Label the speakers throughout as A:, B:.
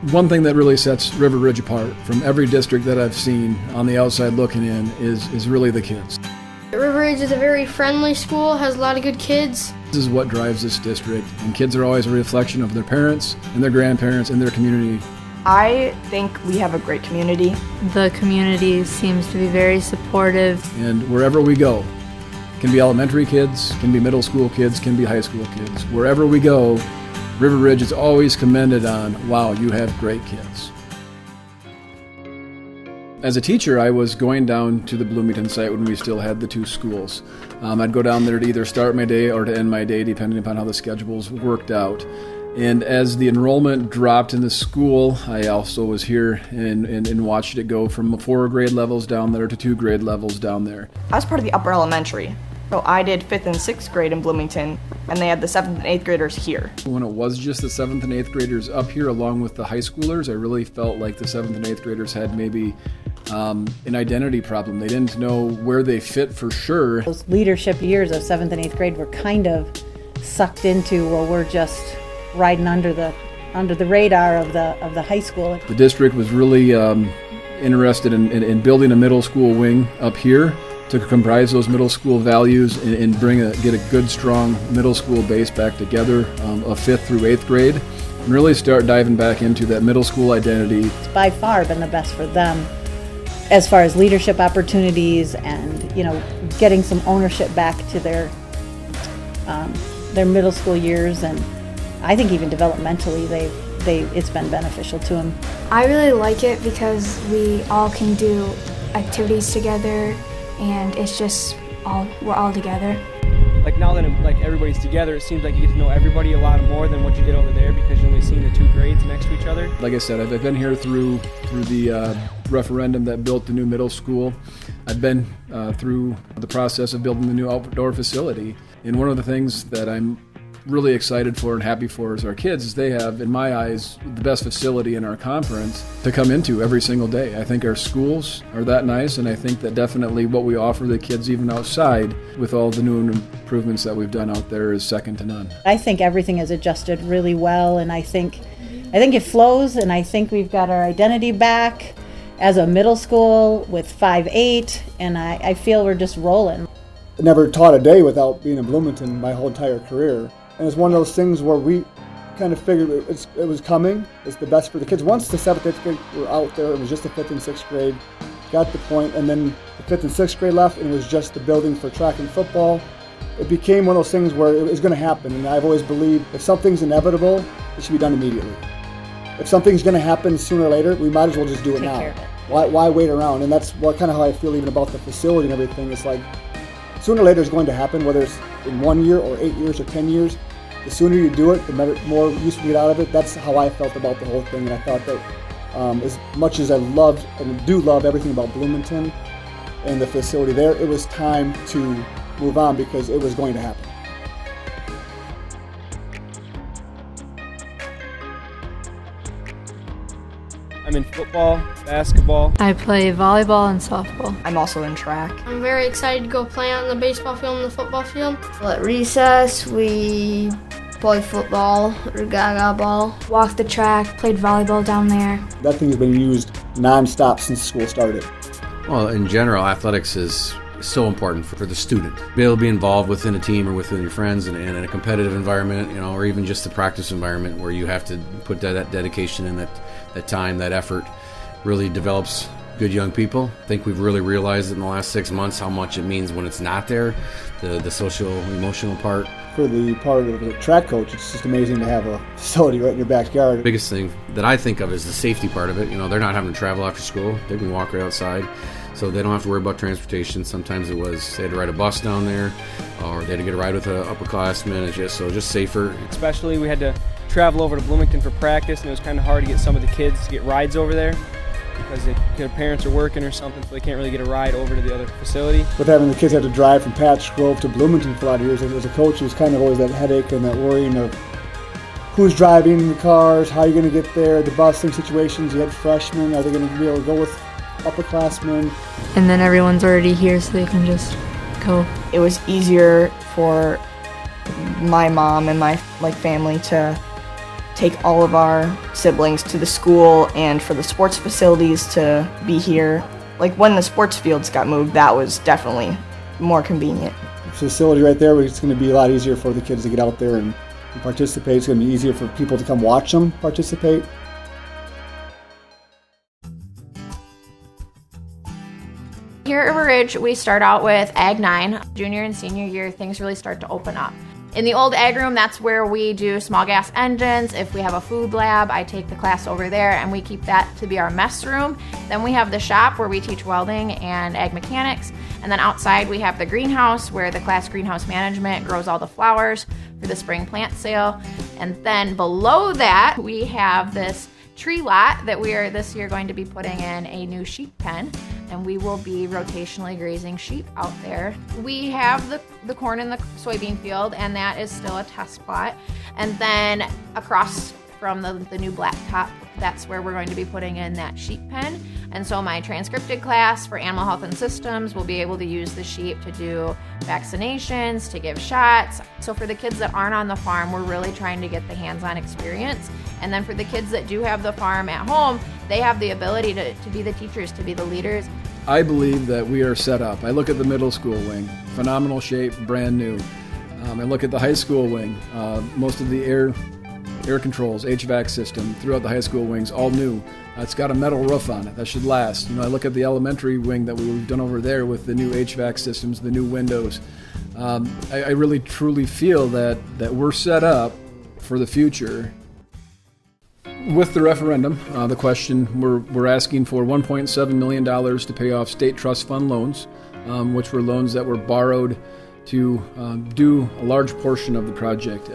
A: One thing that really sets River Ridge apart from every district that I've seen on the outside looking in is really the kids.
B: River Ridge is a very friendly school, has a lot of good kids.
A: This is what drives this district, and kids are always a reflection of their parents and their grandparents and their community.
C: I think we have a great community.
D: The community seems to be very supportive.
A: And wherever we go, can be elementary kids, can be middle school kids, can be high school kids. Wherever we go, River Ridge is always commended on, wow, you have great kids. As a teacher, I was going down to the Bloomington site when we still had the two schools. I'd go down there to either start my day or to end my day, depending upon how the schedules worked out. And as the enrollment dropped in the school, I also was here and watched it go from 4 grade levels down there to 2 grade levels down there.
C: I was part of the upper elementary. So I did 5th and 6th grade in Bloomington, and they had the 7th and 8th graders here.
A: When it was just the 7th and 8th graders up here along with the high schoolers, I really felt like the 7th and 8th graders had maybe an identity problem. They didn't know where they fit for sure.
E: Those leadership years of 7th and 8th grade were kind of sucked into, well, we're just riding under the radar of the high school.
A: The district was really interested in building a middle school wing up here to comprise those middle school values and get a good, strong middle school base back together of 5th through 8th grade, and really start diving back into that middle school identity.
E: It's by far been the best for them as far as leadership opportunities and, getting some ownership back to their middle school years, and I think even developmentally it's been beneficial to them.
F: I really like it because we all can do activities together, and it's just we're all together.
G: Like now that everybody's together, it seems like you get to know everybody a lot more than what you did over there because you're only seeing the 2 grades next to each other.
A: Like I said, I've been here through the referendum that built the new middle school. I've been through the process of building the new outdoor facility. And one of the things that I'm really excited for and happy for is our kids is they have, in my eyes, the best facility in our conference to come into every single day. I think our schools are that nice, and I think that definitely what we offer the kids even outside with all the new improvements that we've done out there is second to none.
E: I think everything has adjusted really well, and I think it flows, and I think we've got our identity back as a middle school with 5-8, and I feel we're just rolling.
H: I never taught a day without being in Bloomington my whole entire career. And it's one of those things where we kind of figured it was coming. It's the best for the kids. Once the 7th, 8th grade were out there, it was just the 5th and 6th grade. Got the point, and then the 5th and 6th grade left, and it was just the building for track and football. It became one of those things where it was going to happen, and I've always believed if something's inevitable, it should be done immediately. If something's going to happen sooner or later, we might as well just do it now.
E: Take care of it.
H: Why wait around? And that's kind of how I feel even about the facility and everything. It's like sooner or later it's going to happen, whether it's in 1 year or 8 years or 10 years. The sooner you do it, the more use you get out of it. That's how I felt about the whole thing, and I thought that as much as I loved and do love everything about Bloomington and the facility there, it was time to move on because it was going to happen.
G: I'm in football, basketball.
D: I play volleyball and softball.
C: I'm also in track.
B: I'm very excited to go play on the baseball field and the football field.
I: At recess, we played football or gaga ball.
F: Walked the track, played volleyball down there.
H: That thing has been used nonstop since school started.
J: Well, in general, athletics is so important for the student. Be able to be involved within a team or within your friends and in a competitive environment, or even just a practice environment where you have to put that dedication and that time, that effort really develops good young people. I think we've really realized in the last 6 months how much it means when it's not there, the social, emotional part.
H: For the part of the track coach, it's just amazing to have a facility right in your backyard.
J: The biggest thing that I think of is the safety part of it. They're not having to travel after school. They can walk right outside, so they don't have to worry about transportation. Sometimes it was they had to ride a bus down there, or they had to get a ride with an upperclassman. It's just safer.
G: Especially we had to travel over to Bloomington for practice, and it was kind of hard to get some of the kids to get rides over there because their parents are working or something, so they can't really get a ride over to the other facility.
H: With having the kids have to drive from Patch Grove to Bloomington for a lot of years, as a coach, it was kind of always that headache and that worrying of who's driving the cars, how you're going to get there, the busing situations. You had freshmen, are they going to be able to go with upperclassmen?
D: And then everyone's already here, so they can just go.
C: It was easier for my mom and my family to take all of our siblings to the school and for the sports facilities to be here. Like when the sports fields got moved, that was definitely more convenient.
H: The facility right there, it's going to be a lot easier for the kids to get out there and participate. It's going to be easier for people to come watch them participate.
K: Here at River Ridge, we start out with Ag 9. Junior and senior year, things really start to open up. In the old ag room, that's where we do small gas engines. If we have a food lab, I take the class over there and we keep that to be our mess room. Then we have the shop where we teach welding and ag mechanics. And then outside we have the greenhouse where the class greenhouse management grows all the flowers for the spring plant sale. And then below that, we have this tree lot that we are this year going to be putting in a new sheep pen, and we will be rotationally grazing sheep out there. We have the corn in the soybean field, and that is still a test plot. And then across from the new blacktop, that's where we're going to be putting in that sheep pen. And so my transcripted class for animal health and systems will be able to use the sheep to do vaccinations, to give shots. So for the kids that aren't on the farm, we're really trying to get the hands-on experience. And then for the kids that do have the farm at home, they have the ability to be the teachers, to be the leaders.
A: I believe that we are set up. I look at the middle school wing, phenomenal shape, brand new. I look at the high school wing, most of the air controls, HVAC system throughout the high school wings, all new. It's got a metal roof on it. That should last. I look at the elementary wing that we've done over there with the new HVAC systems, the new windows. I really truly feel that we're set up for the future. With the referendum, the question, we're asking for $1.7 million to pay off state trust fund loans, which were loans that were borrowed to do a large portion of the project,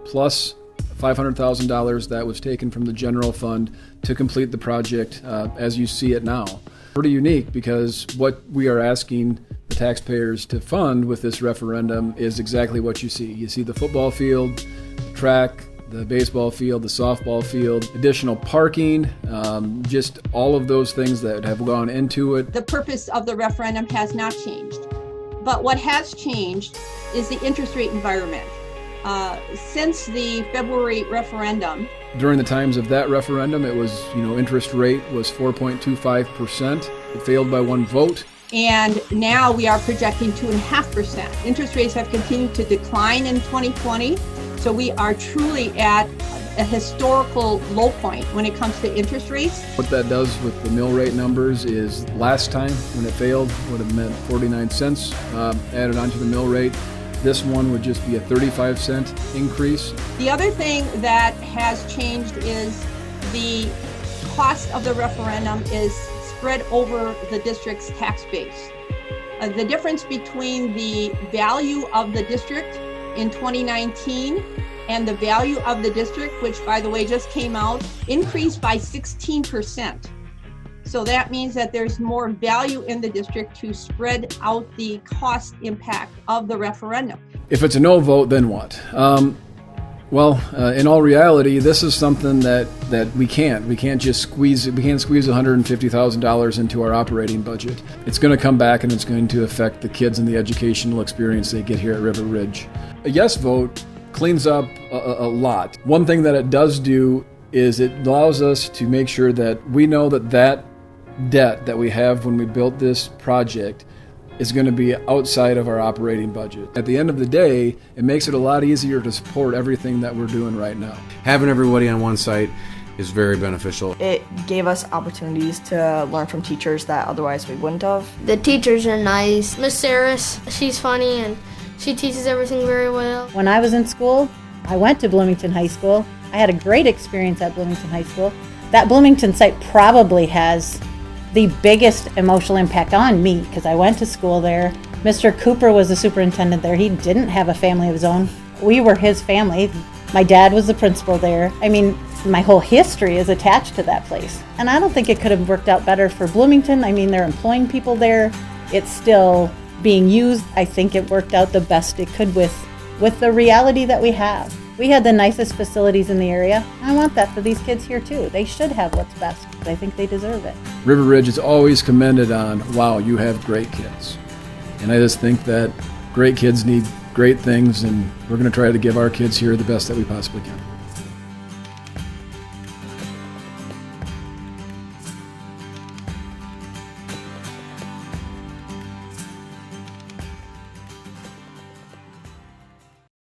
A: plus $500,000 that was taken from the general fund to complete the project as you see it now. Pretty unique because what we are asking the taxpayers to fund with this referendum is exactly what you see. You see the football field, the track, the baseball field, the softball field, additional parking, just all of those things that have gone into it.
L: The purpose of the referendum has not changed, but what has changed is the interest rate environment. Since the February referendum.
A: During the times of that referendum, it was, interest rate was 4.25%. It failed by one vote.
L: And now we are projecting 2.5%. Interest rates have continued to decline in 2020. So we are truly at a historical low point when it comes to interest rates. What that does with the mill rate numbers is last time when it failed would have meant 49 cents added onto the mill rate. This one would just be a 35-cent increase. The other thing that has changed is the cost of the referendum is spread over the district's tax base. The difference between the value of the district in 2019 and the value of the district, which by the way just came out, increased by 16%. So that means that there's more value in the district to spread out the cost impact of the referendum. If it's a no vote, then what? In all reality, this is something that we can't just squeeze $150,000 into our operating budget. It's going to come back and it's going to affect the kids and the educational experience they get here at River Ridge. A yes vote cleans up a lot. One thing that it does do is it allows us to make sure that we know that debt that we have when we built this project is going to be outside of our operating budget. At the end of the day, it makes it a lot easier to support everything that we're doing right now.
J: Having everybody on one site is very beneficial.
C: It gave us opportunities to learn from teachers that otherwise we wouldn't have.
B: The teachers are nice. Miss Saris, she's funny and she teaches everything very well.
E: When I was in school, I went to Bloomington High School. I had a great experience at Bloomington High School. That Bloomington site probably has the biggest emotional impact on me because I went to school there. Mr. Cooper was the superintendent there. He didn't have a family of his own. We were his family. My dad was the principal there. I mean, my whole history is attached to that place. And I don't think it could have worked out better for Bloomington. I mean, they're employing people there. It's still being used. I think it worked out the best it could with the reality that we have. We had the nicest facilities in the area. I want that for these kids here too. They should have what's best. I think they deserve it.
A: River Ridge is always commended on, wow, you have great kids. And I just think that great kids need great things, and we're going to try to give our kids here the best that we possibly can.